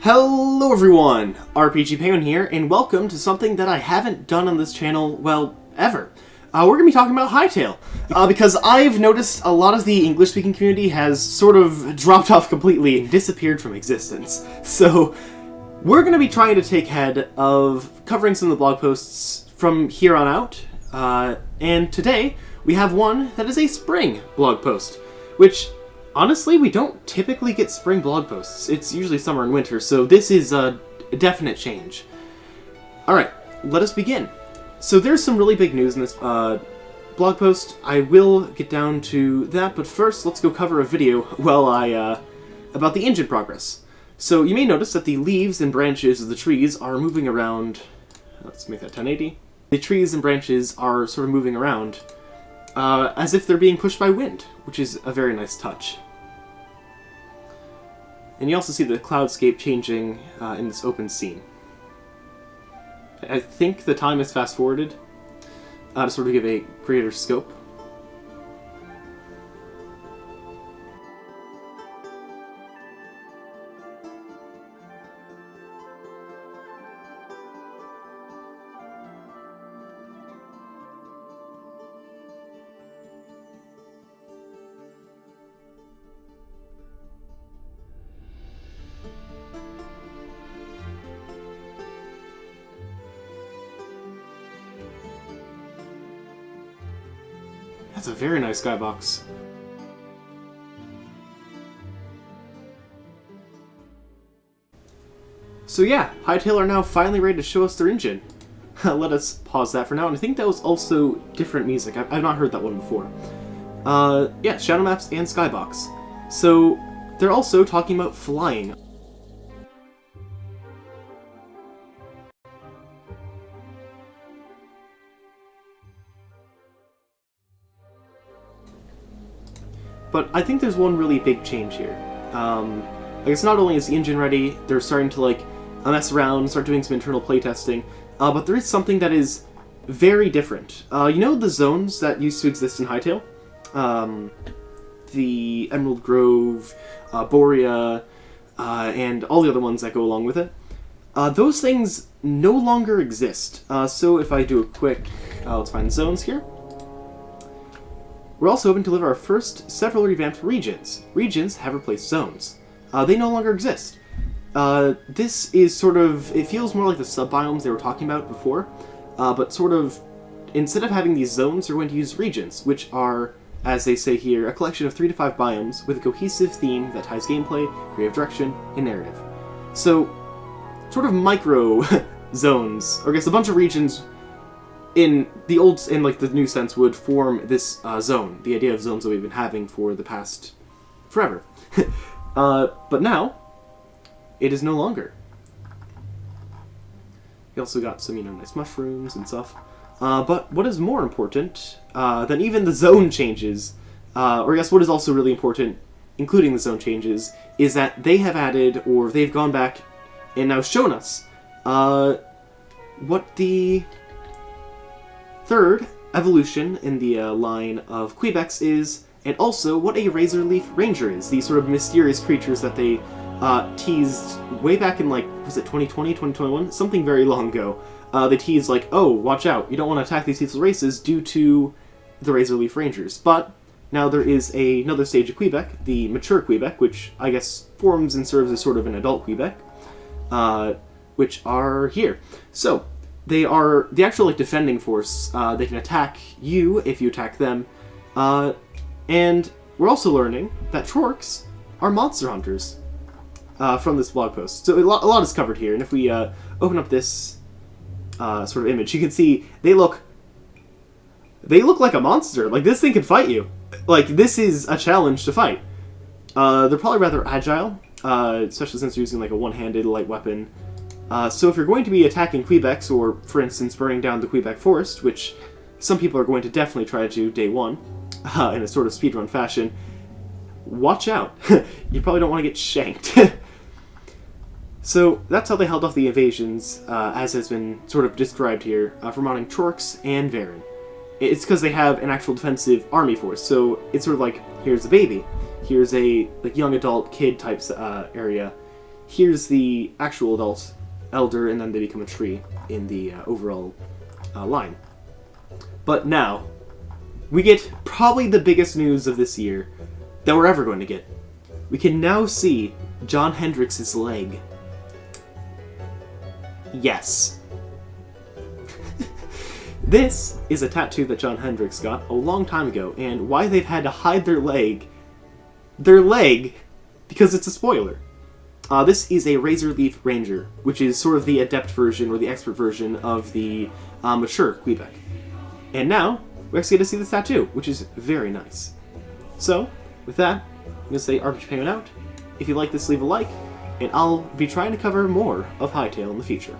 Hello everyone, RPG Penguin here, and welcome to something that I haven't done on this channel, well, ever. We're going to be talking about Hytale, because I've noticed a lot of the English-speaking community has sort of dropped off completely and disappeared from existence. So, we're going to be trying to take head of covering some of the blog posts from here on out, and today we have one that is a spring blog post, which honestly, we don't typically get spring blog posts. It's usually summer and winter, so this is a definite change. Alright, let us begin. So there's some really big news in this blog post. I will get down to that, but first let's go cover a video about the engine progress. So you may notice that the leaves and branches of the trees are moving around. Let's make that 1080. The trees and branches are sort of moving around as if they're being pushed by wind, which is a very nice touch. And you also see the cloudscape changing in this open scene. I think the time is fast-forwarded to sort of give a greater scope. That's a very nice skybox. So yeah, Hytale are now finally ready to show us their engine. Let us pause that for now, and I think that was also different music. I've not heard that one before. Yeah, Shadow Maps and Skybox. So, they're also talking about flying. But I think there's one really big change here. I guess not only is the engine ready, they're starting to mess around, start doing some internal playtesting, but there is something that is very different. You know the zones that used to exist in Hytale? The Emerald Grove, Borea, and all the other ones that go along with it. Those things no longer exist. So if I do a quick, let's find zones here. We're also hoping to deliver our first several revamped regions. Regions have replaced zones. They no longer exist. This is sort of, it feels more like the sub-biomes they were talking about before, but sort of, instead of having these zones, they're going to use regions, which are, as they say here, a collection of 3 to 5 biomes with a cohesive theme that ties gameplay, creative direction, and narrative. So, sort of micro zones, or I guess a bunch of regions in the old, in the new sense, would form this zone. The idea of zones that we've been having for the past forever. But now, it is no longer. We also got some, nice mushrooms and stuff. But what is more important than even the zone changes, or I guess what is also really important, including the zone changes, is that they have added, or they've gone back and now shown us what the third evolution in the line of Kweebecs is, and also what a Razorleaf Ranger is, these sort of mysterious creatures that they teased way back in, was it 2020, 2021? Something very long ago. They teased, oh, watch out, you don't want to attack these people's races due to the Razorleaf Rangers. But now there is another stage of Kweebec, the mature Kweebec, which I guess forms and serves as sort of an adult Kweebec, which are here. So, they are the actual defending force. They can attack you if you attack them. And we're also learning that Chorks are monster hunters from this blog post. So a lot is covered here. And if we open up this sort of image, you can see they look like a monster. This thing can fight you. This is a challenge to fight. They're probably rather agile, especially since they're using a one-handed light weapon. So if you're going to be attacking Kweebecs, or for instance burning down the Kweebec forest, which some people are going to definitely try to do day one, in a sort of speedrun fashion, watch out. You probably don't want to get shanked. So that's how they held off the invasions, as has been sort of described here, from mounting Chorks and Varen. It's because they have an actual defensive army force, so it's sort of here's a baby, here's a young adult kid type area, here's the actual adult elder, and then they become a tree in the overall line. But now, we get probably the biggest news of this year that we're ever going to get. We can now see Jon Hendricks' leg. Yes. This is a tattoo that Jon Hendricks got a long time ago, and why they've had to hide their leg, because it's a spoiler. This is a Razor Leaf Ranger, which is sort of the adept version, or the expert version, of the mature Kweebec. And now, we actually get to see this tattoo, which is very nice. So, with that, I'm going to say RPG Penguin out. If you like this, leave a like, and I'll be trying to cover more of Hytale in the future.